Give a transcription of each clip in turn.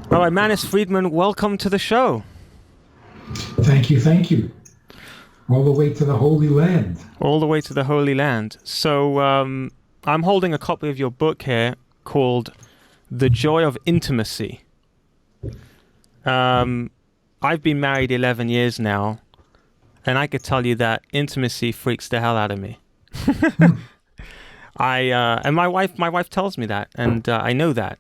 Rabbi Manis Friedman, welcome to the show. Thank you, thank you. All the way to the Holy Land. All the way to the Holy Land. So, I'm holding a copy of your book here called The Joy of Intimacy. I've been married 11 years now, and I could tell you that intimacy freaks the hell out of me. And my wife tells me that, and I know that.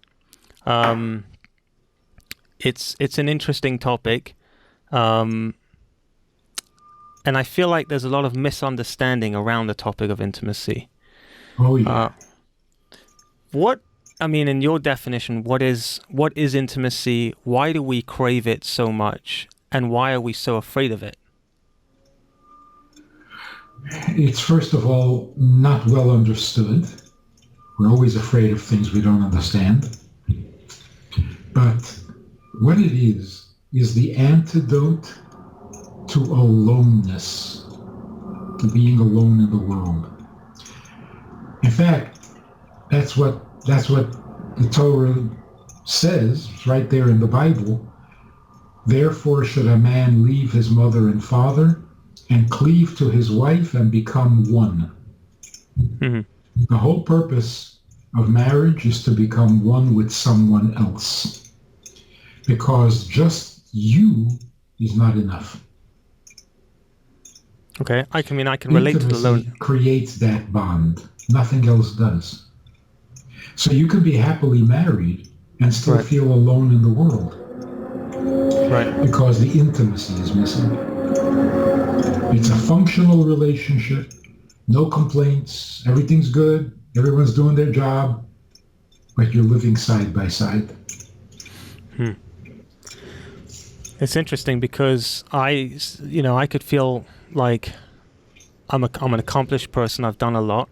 It's an interesting topic. And I feel like there's a lot of misunderstanding around the topic of intimacy. Oh, yeah. In your definition, what is intimacy? Why do we crave it so much? And why are we so afraid of it? It's, first of all, not well understood. We're always afraid of things we don't understand. But what it is the antidote to aloneness, to being alone in the world. In fact, that's what the Torah says right there in the Bible. Therefore should a man leave his mother and father and cleave to his wife and become one. Mm-hmm. The whole purpose of marriage is to become one with someone else, because just you is not enough. Okay, I can relate to the Intimacy creates that bond. Nothing else does. So you can be happily married and still Right. feel alone in the world, Right. because the intimacy is missing. It's a functional relationship, no complaints, everything's good, everyone's doing their job, but you're living side by side. It's interesting because I could feel like I'm an accomplished person. I've done a lot,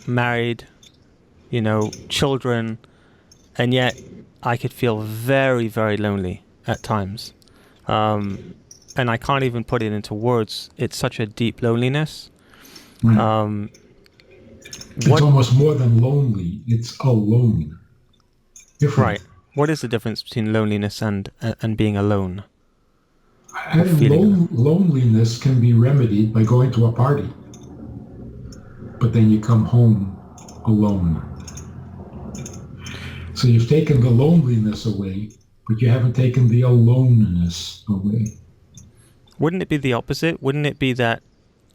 married, children, and yet I could feel very, very lonely at times. And I can't even put it into words. It's such a deep loneliness. Right. It's almost more than lonely. It's alone. Different. Right. What is the difference between loneliness and being alone? I think loneliness can be remedied by going to a party, but then you come home alone. So you've taken the loneliness away, but you haven't taken the aloneness away. Wouldn't it be the opposite? Wouldn't it be that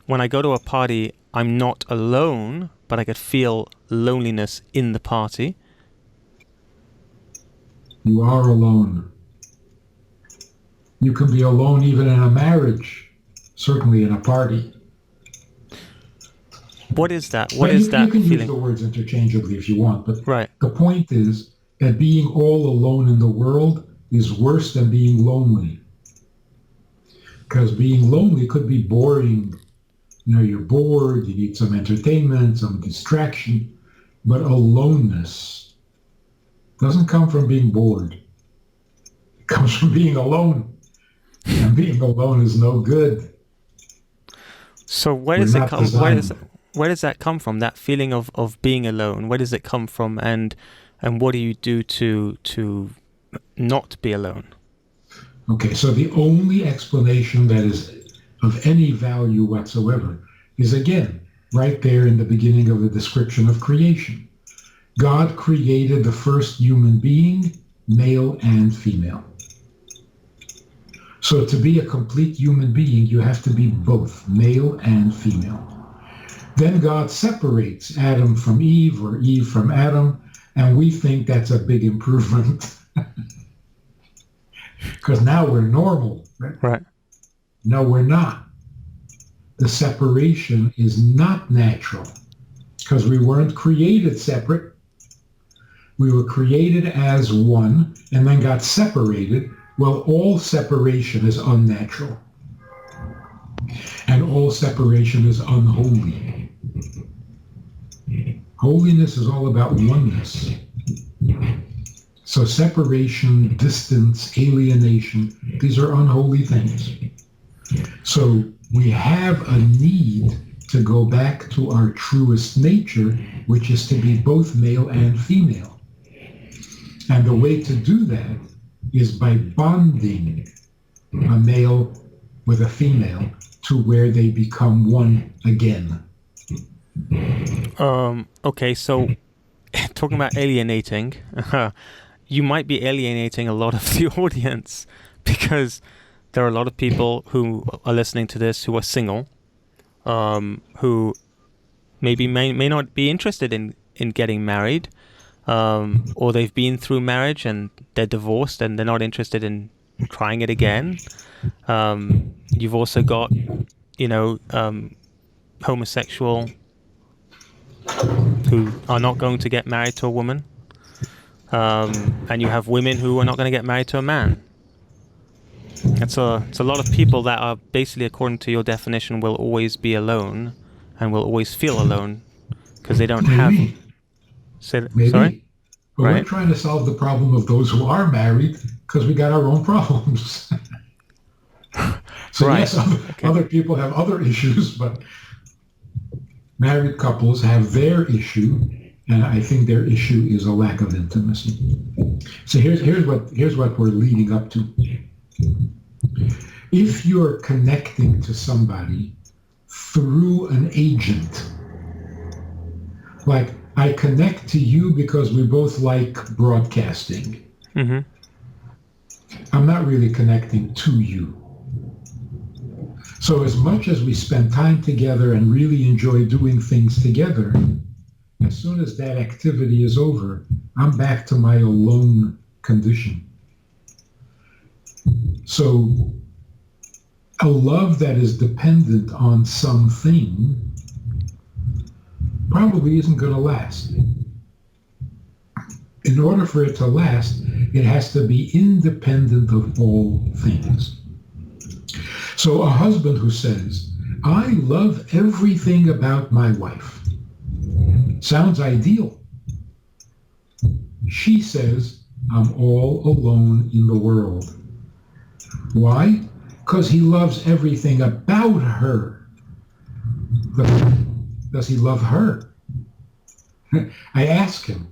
when I go to a party, I'm not alone, but I could feel loneliness in the party? You are alone. You can be alone even in a marriage, certainly in a party. What is that? You can feeling? use the words interchangeably if you want, but Right. the point is that being all alone in the world is worse than being lonely. Because being lonely could be boring. You're bored, you need some entertainment, some distraction, but aloneness doesn't come from being bored. It comes from being alone. And being alone is no good. So where We're does it not come? designed. Where does that come from? That feeling of being alone. Where does it come from? And what do you do to not be alone? Okay, so the only explanation that is of any value whatsoever is, again, right there in the beginning of the description of creation. God created the first human being, male and female. So to be a complete human being, you have to be both male and female. Then God separates Adam from Eve or Eve from Adam, and we think that's a big improvement. Because now we're normal, right? Right. No, we're not. The separation is not natural, because we weren't created separate. We were created as one and then got separated. Well, all separation is unnatural, and all separation is unholy. Holiness is all about oneness. So separation, distance, alienation, these are unholy things. So we have a need to go back to our truest nature, which is to be both male and female. And the way to do that is by bonding a male with a female to where they become one again. Okay, so talking about alienating, you might be alienating a lot of the audience because there are a lot of people who are listening to this who are single, who maybe may not be interested in getting married, or they've been through marriage and they're divorced and they're not interested in trying it again. You've also got, homosexual who are not going to get married to a woman, and you have women who are not going to get married to a man. It's a lot of people that are basically, according to your definition, will always be alone and will always feel alone because they don't have. Maybe. Sorry? But Right. We're trying to solve the problem of those who are married because we got our own problems. So Right. yes, other people have other issues, but married couples have their issue, and I think their issue is a lack of intimacy. So here's what we're leading up to. If you're connecting to somebody through an agent, like I connect to you because we both like broadcasting, Mm-hmm. I'm not really connecting to you. So as much as we spend time together and really enjoy doing things together, as soon as that activity is over, I'm back to my alone condition. So a love that is dependent on something probably isn't going to last. In order for it to last, it has to be independent of all things. So a husband who says, I love everything about my wife, sounds ideal. She says, I'm all alone in the world. Why? Because he loves everything about her. But does he love her? I ask him,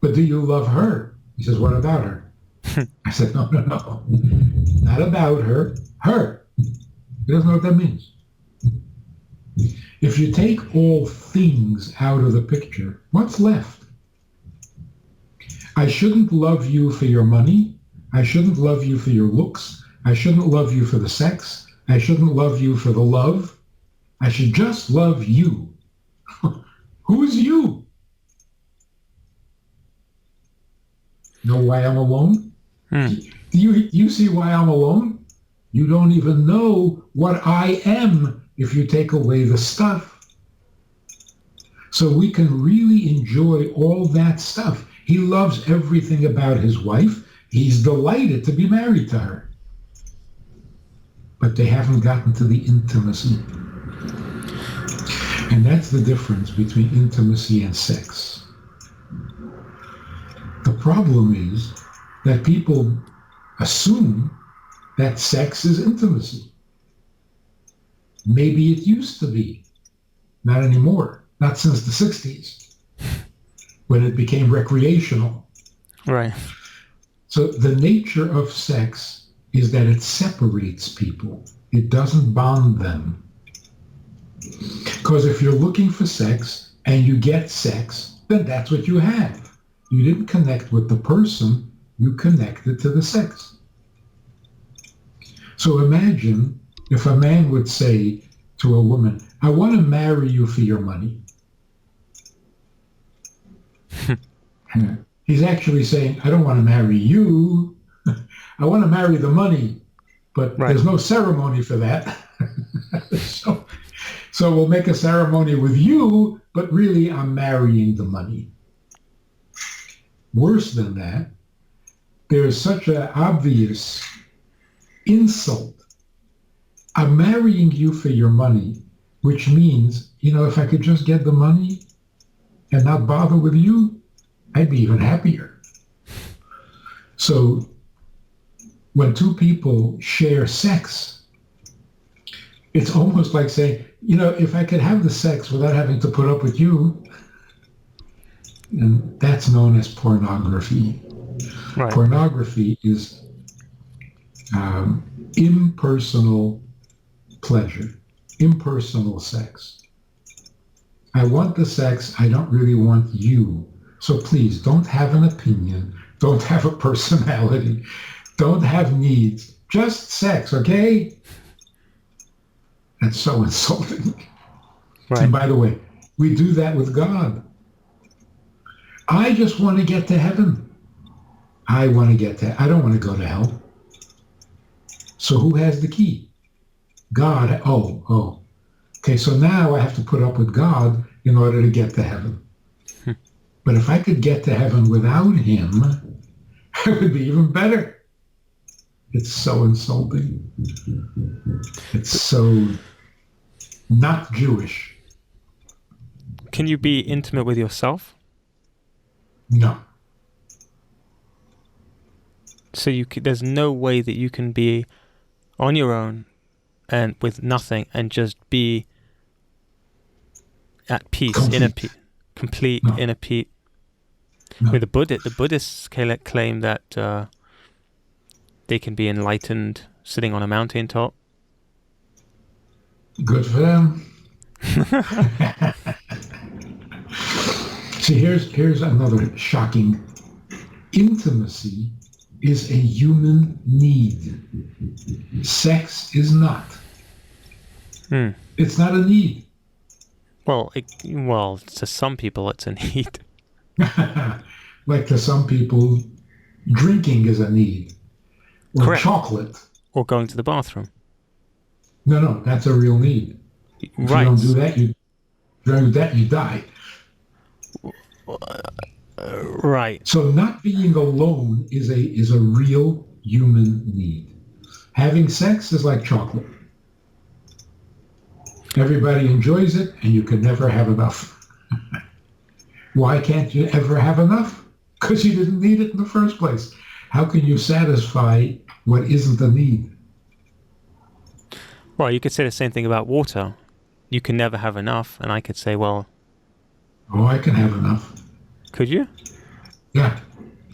but do you love her? He says, what about her? I said, no. Not about her, her. He doesn't know what that means. If you take all things out of the picture, what's left? I shouldn't love you for your money. I shouldn't love you for your looks. I shouldn't love you for the sex. I shouldn't love you for the love. I should just love you. Who is you? Know why I'm alone? Do you see why I'm alone? You don't even know what I am if you take away the stuff. So we can really enjoy all that stuff. He loves everything about his wife. He's delighted to be married to her. But they haven't gotten to the intimacy. And that's the difference between intimacy and sex. The problem is that people assume that sex is intimacy. Maybe it used to be. Not anymore. Not since the 60s, when it became recreational. Right. So the nature of sex is that it separates people. It doesn't bond them. Because if you're looking for sex and you get sex, then that's what you have. You didn't connect with the person, you connected to the sex. So imagine if a man would say to a woman, I want to marry you for your money. He's actually saying, I don't want to marry you. I want to marry the money, but There's no ceremony for that. So we'll make a ceremony with you, but really I'm marrying the money. Worse than that, there is such an obvious insult. I'm marrying you for your money, which means, if I could just get the money and not bother with you, I'd be even happier. So when two people share sex, it's almost like saying, if I could have the sex without having to put up with you, and that's known as pornography. Right. Pornography is impersonal pleasure, impersonal sex. I want the sex, I don't really want you. So please don't have an opinion, don't have a personality, don't have needs, just sex, okay? That's so insulting. Right. And by the way, we do that with God. I just want to get to heaven. I don't want to go to hell. So who has the key? God. Oh. Okay, so now I have to put up with God in order to get to heaven. But if I could get to heaven without him, it would be even better. It's so insulting. It's so not Jewish. Can you be intimate with yourself? No. So there's no way that you can be on your own and with nothing and just be at peace, complete No. inner peace. No. With the Buddhists claim that they can be enlightened sitting on a mountaintop. Good for them. See, here's another shocking. Intimacy is a human need. Sex is not. It's not a need. Well, to some people it's a need. Like to some people, drinking is a need. Or Correct. chocolate. Or going to the bathroom. No, that's a real need. If Right. you don't do that, you die. Right. So not being alone is a real human need. Having sex is like chocolate. Everybody enjoys it, and you can never have enough. Why can't you ever have enough? Because you didn't need it in the first place. How can you satisfy what isn't a need? Well, you could say the same thing about water. You can never have enough, and I could say, well... Oh, I can have enough. Could you? Yeah.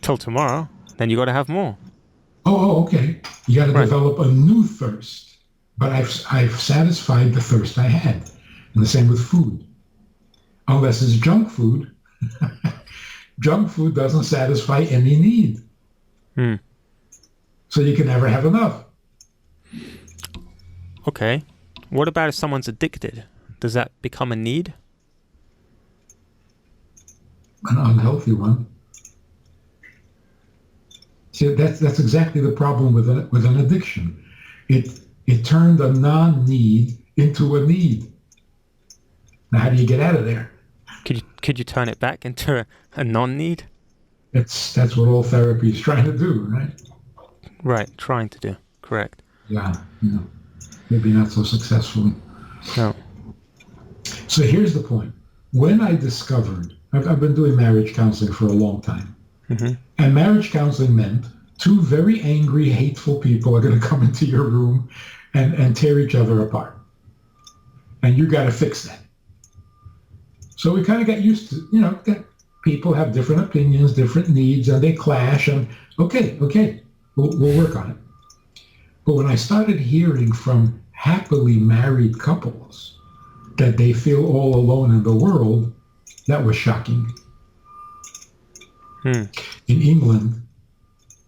Till tomorrow. Then you got to have more. Oh, okay. You got to develop a new thirst. But I've satisfied the thirst I had. And the same with food. Unless it's junk food. Junk food doesn't satisfy any need. So you can never have enough. Okay. What about if someone's addicted? Does that become a need? An unhealthy one. See, that's exactly the problem with an addiction. It turned a non-need into a need. Now, how do you get out of there? Could you turn it back into a non-need? That's what all therapy is trying to do, right? Right, trying to do. Correct. Yeah, maybe not so successfully. No. So here's the point. When I discovered, I've been doing marriage counseling for a long time. Mm-hmm. And marriage counseling meant two very angry, hateful people are going to come into your room and tear each other apart. And you got to fix that. So we kind of got used to, that people have different opinions, different needs, and they clash. And okay, we'll work on it. But when I started hearing from happily married couples that they feel all alone in the world, that was shocking. In England,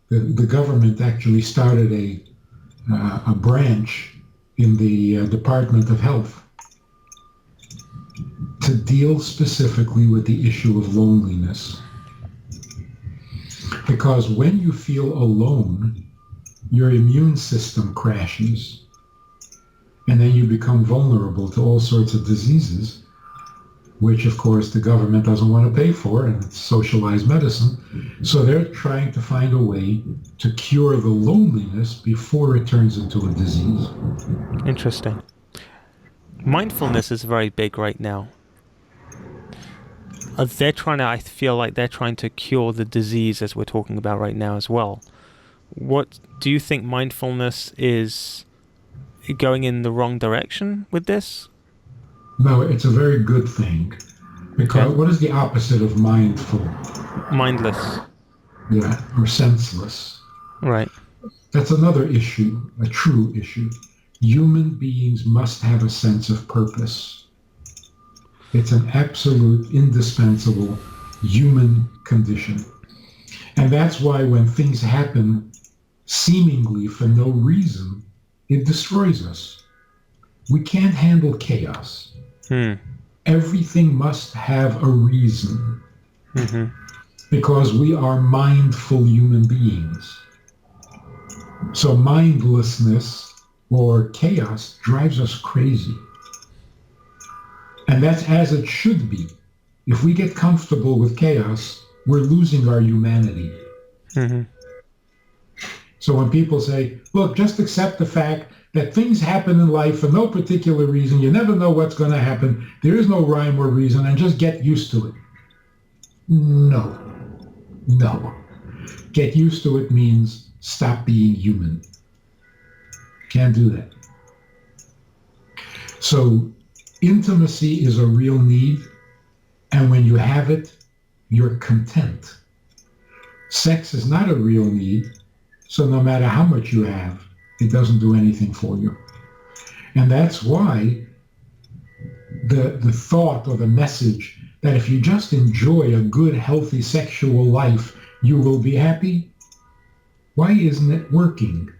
the government actually started a branch in the Department of Health to deal specifically with the issue of loneliness. Because when you feel alone, your immune system crashes, and then you become vulnerable to all sorts of diseases, which of course the government doesn't want to pay for, and it's socialized medicine. So they're trying to find a way to cure the loneliness before it turns into a disease. Interesting. Mindfulness is very big right now. I feel like they're trying to cure the disease as we're talking about right now as well. What do you think mindfulness is going in the wrong direction with this? No, it's a very good thing. Because what is the opposite of mindful? Mindless. yeah, or senseless. Right. That's another issue, a true issue. Human beings must have a sense of purpose. It's an absolute, indispensable human condition. And that's why when things happen seemingly for no reason, it destroys us. We can't handle chaos. Everything must have a reason because we are mindful human beings. So mindlessness or chaos drives us crazy. And that's as it should be. If we get comfortable with chaos, we're losing our humanity. So when people say, look, just accept the fact that things happen in life for no particular reason, you never know what's going to happen, there is no rhyme or reason, and just get used to it. No. Get used to it means stop being human. Can't do that. So intimacy is a real need, and when you have it, you're content. Sex is not a real need, so no matter how much you have, it doesn't do anything for you. And that's why the thought or the message that if you just enjoy a good, healthy sexual life, you will be happy, why isn't it working?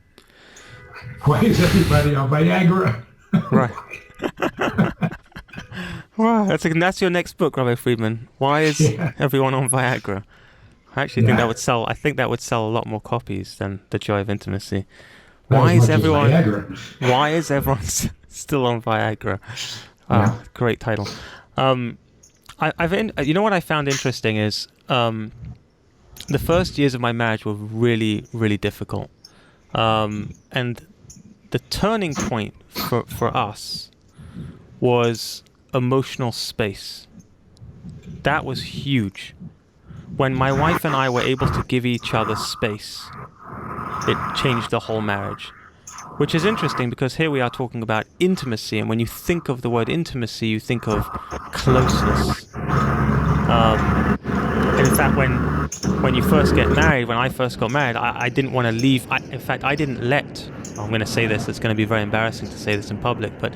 Why is everybody on Viagra? Right. Wow, that's your next book, Rabbi Friedman. Why is everyone on Viagra? I actually think that would sell. I think that would sell a lot more copies than The Joy of Intimacy. Why is everyone still on Viagra? Great title. You know what I found interesting is the first years of my marriage were really, really difficult, and the turning point for us was emotional space. That was huge. When my wife and I were able to give each other space, it changed the whole marriage. Which is interesting because here we are talking about intimacy, and when you think of the word intimacy, you think of closeness. And in fact, when you first get married, when I first got married, I didn't want to leave. In fact, I didn't let. I'm going to say this. It's going to be very embarrassing to say this in public, but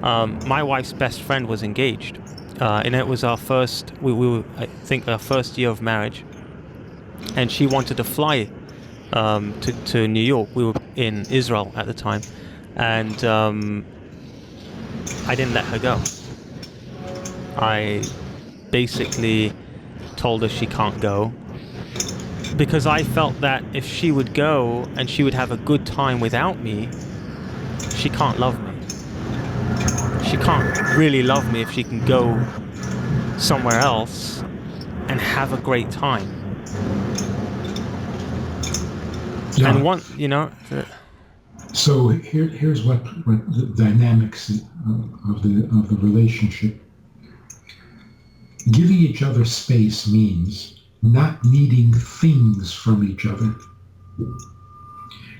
my wife's best friend was engaged. And it was our first, I think, our first year of marriage. And she wanted to fly to New York. We were in Israel at the time. And I didn't let her go. I basically told her she can't go. Because I felt that if she would go and she would have a good time without me, she can't love me. She can't really love me if she can go somewhere else and have a great time. Yeah. And one, you know. So here's what the dynamics of the relationship. Giving each other space means not needing things from each other,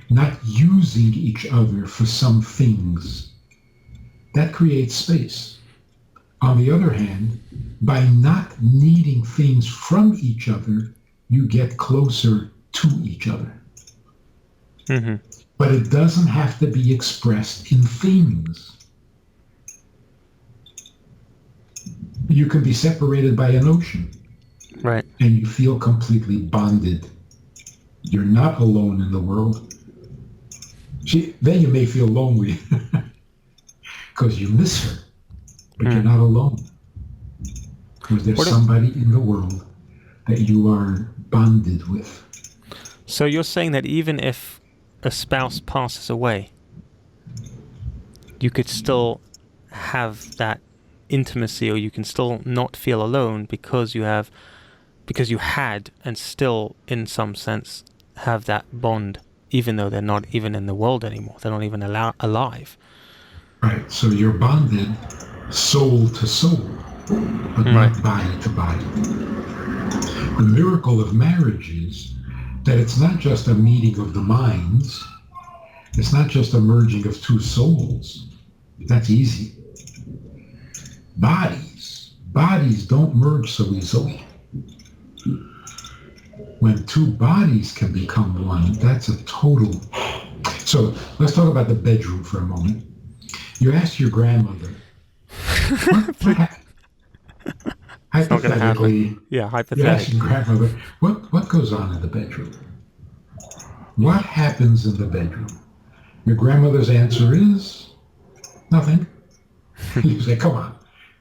not using each other for some things. That creates space. On the other hand, by not needing things from each other, you get closer to each other. But it doesn't have to be expressed in things. You can be separated by an ocean. Right. And you feel completely bonded. You're not alone in the world. Then you may feel lonely because you miss her, but you're not alone. Because there's somebody in the world that you are bonded with. So you're saying that even if a spouse passes away, you could still have that intimacy, or you can still not feel alone because you had and still in some sense have that bond, even though they're not even in the world anymore. They're not even alive. Right. So you're bonded soul to soul, but not body to body. The miracle of marriage is that it's not just a meeting of the minds. It's not just a merging of two souls. That's easy. Bodies don't merge so easily. when two bodies can become one, that's a total. So let's talk about the bedroom for a moment. You asked your grandmother, It's not going to hypothetically, happen. Yeah, you asked hypothetically. your grandmother, what goes on in the bedroom? What happens in the bedroom? Your grandmother's answer is nothing. You say, come on,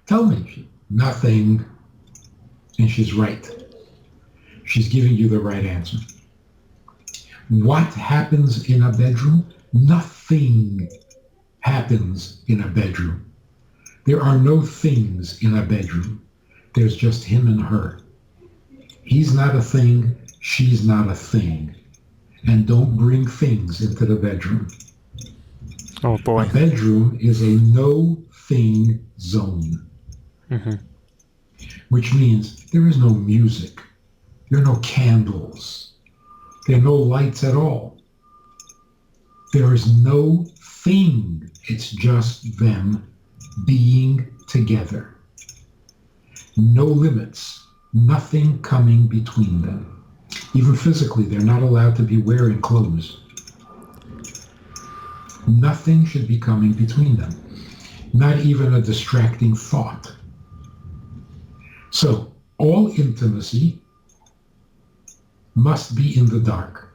tell me. Nothing. And she's right. She's giving you the right answer. What happens in a bedroom? Nothing happens in a bedroom. There are no things in a bedroom. There's just him and her. He's not a thing. She's not a thing. And don't bring things into the bedroom. Oh, boy. A bedroom is a no-thing zone. Mm-hmm. Which means there is no music. There are no candles. There are no lights at all. There is no thing. It's just them being together. No limits. Nothing coming between them. Even physically, they're not allowed to be wearing clothes. Nothing should be coming between them. Not even a distracting thought. So, all intimacy must be in the dark.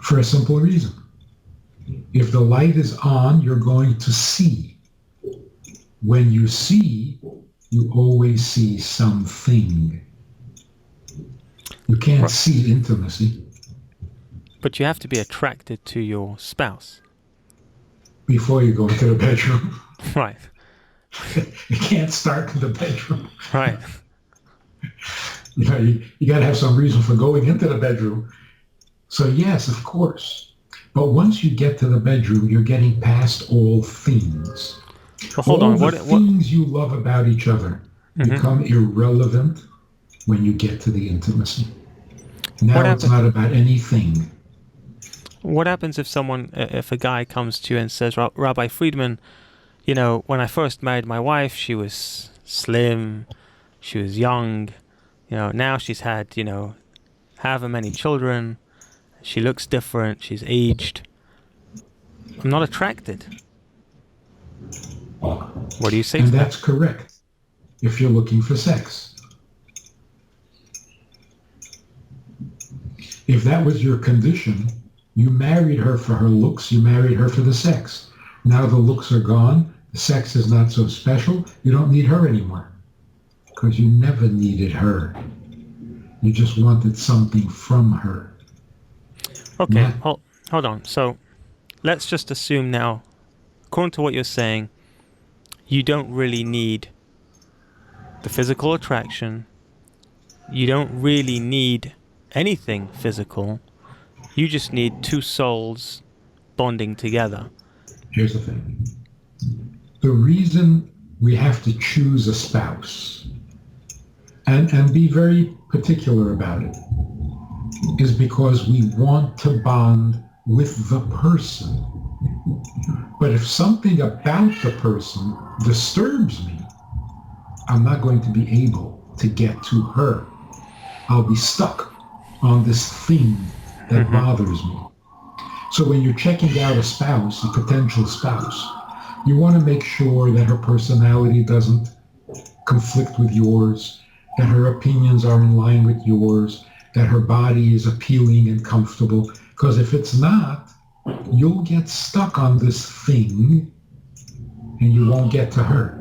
For a simple reason. If the light is on, you're going to see. When you see, you always see something. You can't see intimacy. But you have to be attracted to your spouse. Before you go into the bedroom. Right. You can't start in the bedroom. Right. You know, you got to have some reason for going into the bedroom. So yes, of course. But once you get to the bedroom, you're getting past all things. Well, hold all on. the What things you love about each other become irrelevant when you get to the intimacy. Now it's not about anything. What happens if a guy comes to you and says, Rabbi Friedman, you know, when I first married my wife, she was slim, she was young, you know, now she's had, you know, however many children, she looks different, she's aged. I'm not attracted. What do you say to that? And that's correct, if you're looking for sex. If that was your condition, you married her for her looks, you married her for the sex. Now the looks are gone, the sex is not so special, you don't need her anymore. Because you never needed her. You just wanted something from her. Okay, hold on. So let's just assume now, according to what you're saying, you don't really need the physical attraction. You don't really need anything physical. You just need two souls bonding together. Here's the thing. The reason we have to choose a spouse and be very particular about it is because we want to bond with the person. But if something about the person disturbs me, I'm not going to be able to get to her. I'll be stuck on this thing that bothers me. So when you're checking out a spouse, a potential spouse, you want to make sure that her personality doesn't conflict with yours, that her opinions are in line with yours, that her body is appealing and comfortable. Because if it's not, you'll get stuck on this thing and you won't get to her.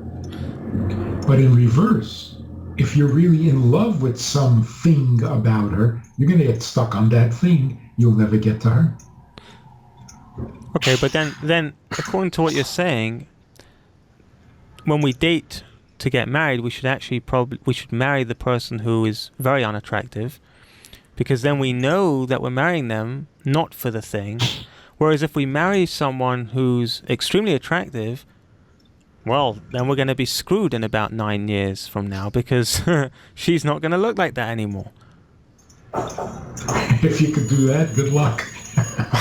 But in reverse, if you're really in love with something about her, you're going to get stuck on that thing. You'll never get to her. Okay, but then according to what you're saying, when we date to get married, we should marry the person who is very unattractive, because then we know that we're marrying them not for the thing. Whereas if we marry someone who's extremely attractive, well, then we're going to be screwed in about 9 years from now, because she's not going to look like that anymore. If you could do that, good luck.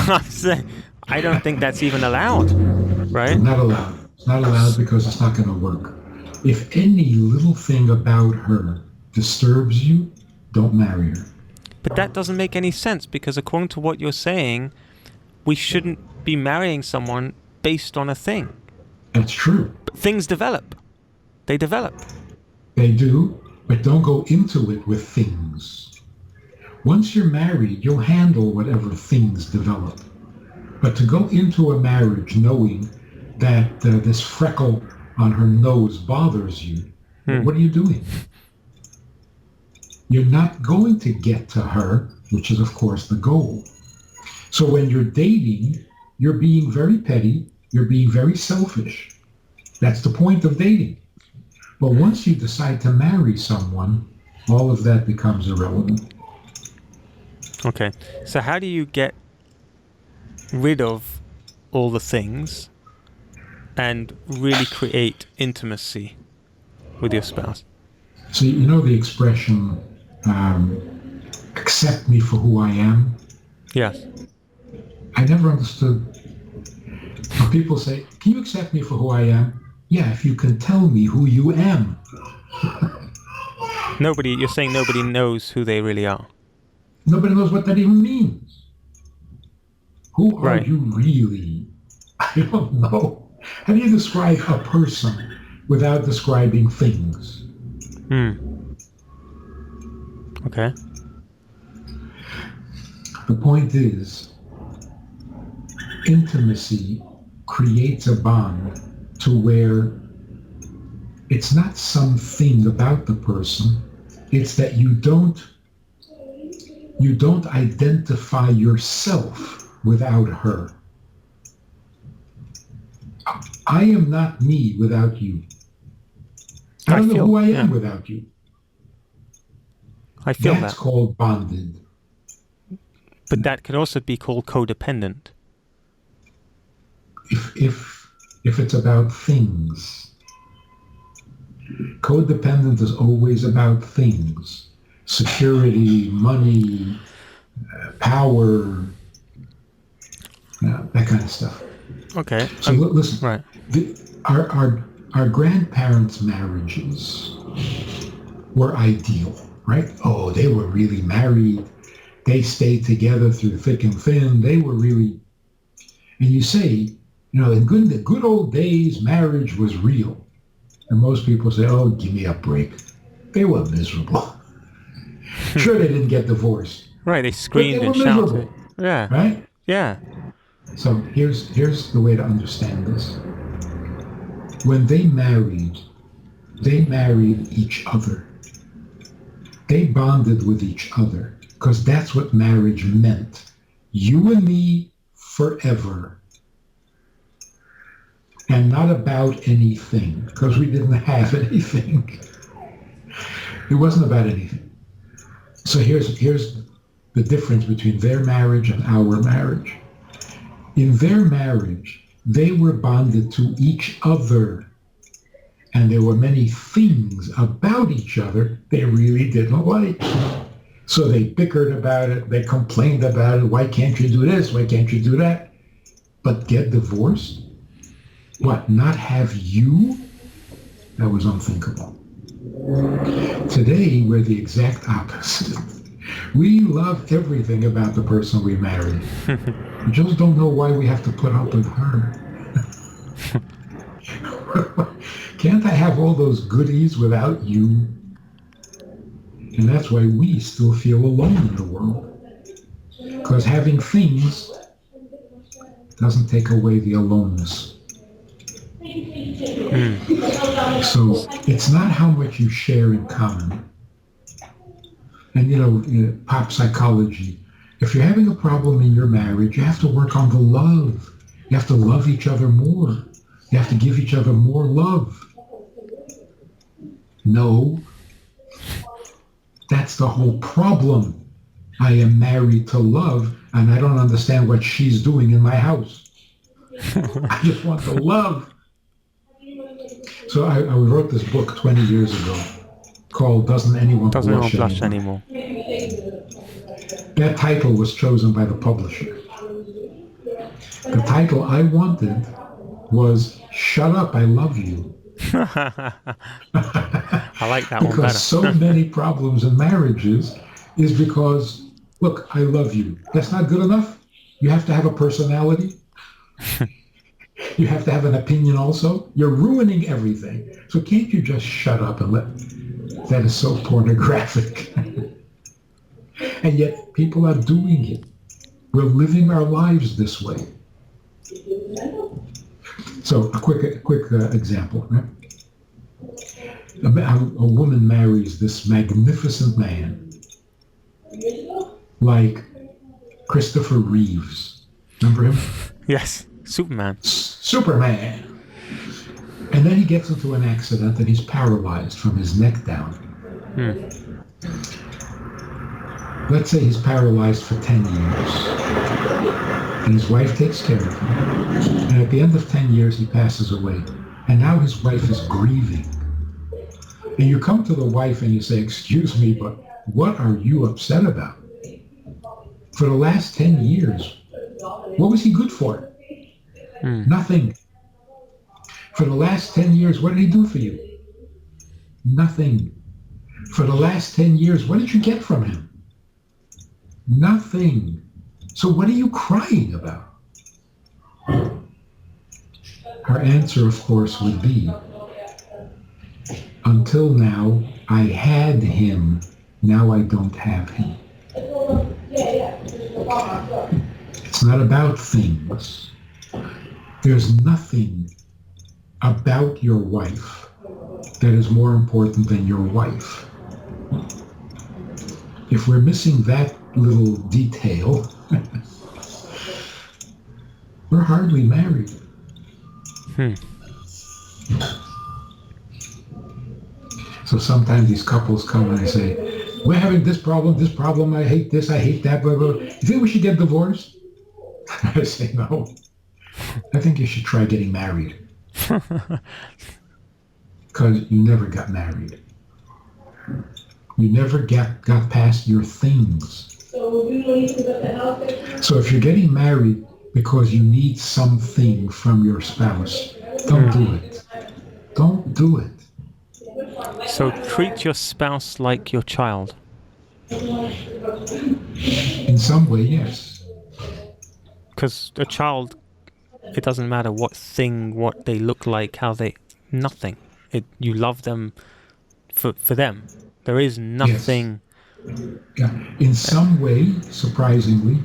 I'm saying, I don't think that's even allowed, right? Not allowed. It's not allowed because it's not going to work. If any little thing about her disturbs you, don't marry her. But that doesn't make any sense, because according to what you're saying, we shouldn't be marrying someone based on a thing. That's true. But things develop. They develop. They do, but don't go into it with things. Once you're married, you'll handle whatever things develop. But to go into a marriage knowing that this freckle on her nose bothers you, what are you doing? You're not going to get to her, which is, of course, the goal. So when you're dating, you're being very petty, you're being very selfish. That's the point of dating. But once you decide to marry someone, all of that becomes irrelevant. Okay. So how do you get rid of all the things and really create intimacy with your spouse? So you know the expression, accept me for who I am? Yes. I never understood. When people say, can you accept me for who I am? Yeah, if you can tell me who you am. You're saying nobody knows who they really are. Nobody knows what that even means. Who are Right. you really? I don't know. How do you describe a person without describing things? Okay. The point is, intimacy creates a bond to where it's not something about the person, it's that you don't identify yourself without her. I am not me without you. I don't know who I am without you. I feel That's that. called bonded. But that could also be called codependent. If it's about things, codependent is always about things. Security, money, power, that kind of stuff. Okay. So listen, Right. Our grandparents' marriages were ideal, right? Oh, they were really married. They stayed together through thick and thin. They were really, and you say, in the good old days, marriage was real. And most people say, oh, give me a break. They were miserable. Sure, they didn't get divorced. Right, they screamed and shouted. Yeah. Right? Yeah. So here's the way to understand this. When they married each other. They bonded with each other because that's what marriage meant. You and me forever. And not about anything, because we didn't have anything. It wasn't about anything. So here's the difference between their marriage and our marriage. In their marriage, they were bonded to each other. And there were many things about each other they really didn't like. So they bickered about it, they complained about it. Why can't you do this? Why can't you do that? But get divorced? What, not have you? That was unthinkable. Today, we're the exact opposite. We love everything about the person we marry. We just don't know why we have to put up with her. Can't I have all those goodies without you? And that's why we still feel alone in the world. Because having things doesn't take away the aloneness. So it's not how much you share in common. And pop psychology, if you're having a problem in your marriage, you have to work on the love. You have to love each other more. You have to give each other more love. No, that's the whole problem. I am married to love, and I don't understand what she's doing in my house. I just want the love. So I wrote this book 20 years ago called Doesn't Anyone Blush Anymore? That title was chosen by the publisher. The title I wanted was Shut Up, I Love You. I like that one Because better. so many problems in marriages is because, look, I love you. That's not good enough. You have to have a personality. You have to have an opinion also. You're ruining everything. So can't you just shut up and let... That is so pornographic. And yet people are doing it. We're living our lives this way. So a quick example. Right? A woman marries this magnificent man, like Christopher Reeves. Remember him? Yes, Superman. Superman. And then he gets into an accident and he's paralyzed from his neck down. Let's say he's paralyzed for 10 years. And his wife takes care of him. And at the end of 10 years, he passes away. And now his wife is grieving. And you come to the wife and you say, excuse me, but what are you upset about? For the last 10 years, what was he good for? Nothing. For the last 10 years, what did he do for you? Nothing. For the last 10 years, what did you get from him? Nothing. So what are you crying about? Her answer, of course, would be, until now, I had him. Now I don't have him. It's not about things. There's nothing about your wife that is more important than your wife. If we're missing that little detail, we're hardly married. So sometimes these couples come and they say, we're having this problem, I hate this, I hate that, blah, blah. You think we should get divorced? I say, no. I think you should try getting married. Because you never got married. You never got past your things. So if you're getting married because you need something from your spouse, don't do it. Don't do it. So treat your spouse like your child. In some way, yes. Because a child, it doesn't matter what they look like, nothing. You love them for them. There is nothing. Yes. Yeah. In some way, surprisingly,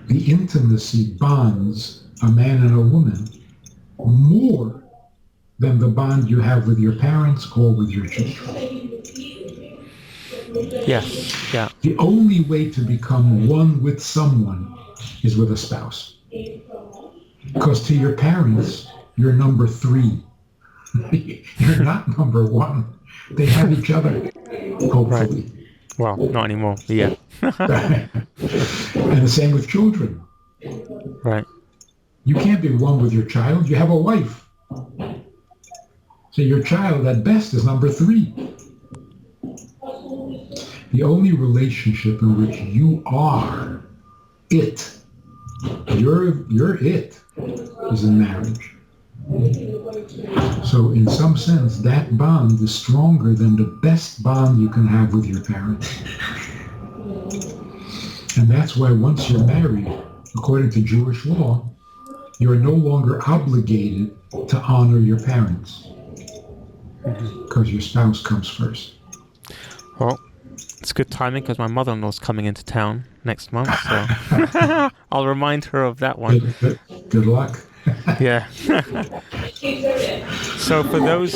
the intimacy bonds a man and a woman more than the bond you have with your parents or with your children. Yes, yeah. The only way to become one with someone is with a spouse. Because to your parents, you're number 3. You're not number 1. They have each other, hopefully. Right. Well, not anymore, but yeah. And the same with children. Right. You can't be one with your child. You have a wife. So your child, at best, is number 3. The only relationship in which you are it, you're it, is in marriage. So in some sense, that bond is stronger than the best bond you can have with your parents. And that's why once you're married, according to Jewish law, you're no longer obligated to honor your parents because your spouse comes first. Well, it's good timing because my mother-in-law's coming into town next month, so I'll remind her of that one. Good luck. Yeah. So for those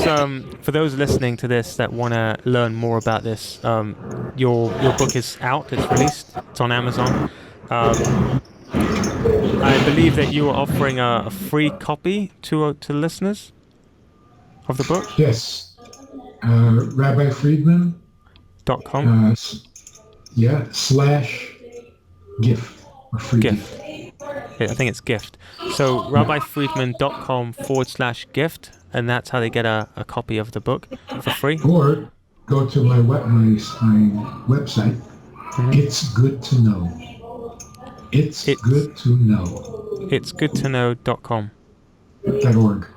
listening to this that want to learn more about this, your book is out. It's released. It's on Amazon. I believe that you are offering a free copy to listeners of the book. Yes. Rabbi Friedman. .com. /gift or free gift. I think it's gift. So rabbifriedman.com/gift, and that's how they get a copy of the book for free. Or go to my website. It's good to know. It's good to know. It's good to know.com. .org.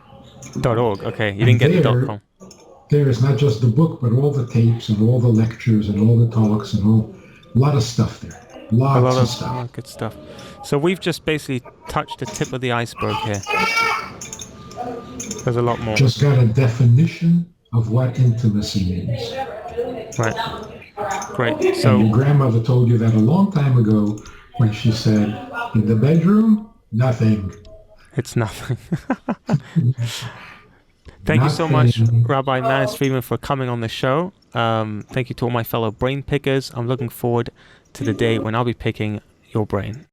.org. Okay, you didn't get the .com. There is not just the book, but all the tapes and all the lectures and all the talks and a lot of stuff there. Lots of stuff. Good stuff. So we've just basically touched the tip of the iceberg here. There's a lot more. Just got a definition of what intimacy means. Right. Great. So and your grandmother told you that a long time ago when she said, in the bedroom, nothing. It's nothing. Thank you so much, Rabbi Manis Friedman, for coming on the show. Thank you to all my fellow brain pickers. I'm looking forward to the day when I'll be picking your brain.